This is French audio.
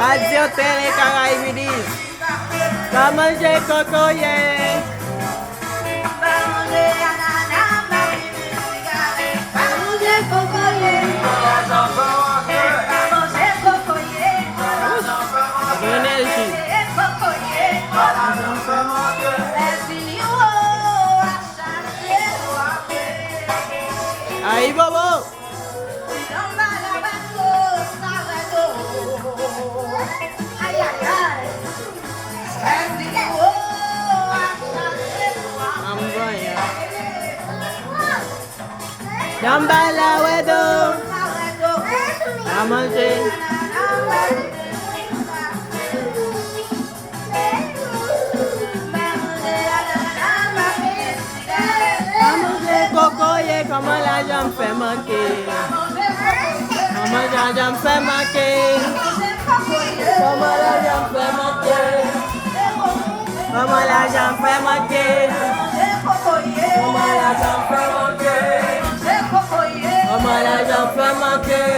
Radio Télé Caraïbes. Va manger cocoyer. Aí, Bobo! Jambala wedo, a manger. Cocoyer, comment la jambe fait manquer? Comment la jambe fait manquer? Comment la jambe fait manquer? Comment la jambe fait manquer? Comment la jambe fait manquer? Comment la jambe fait manquer?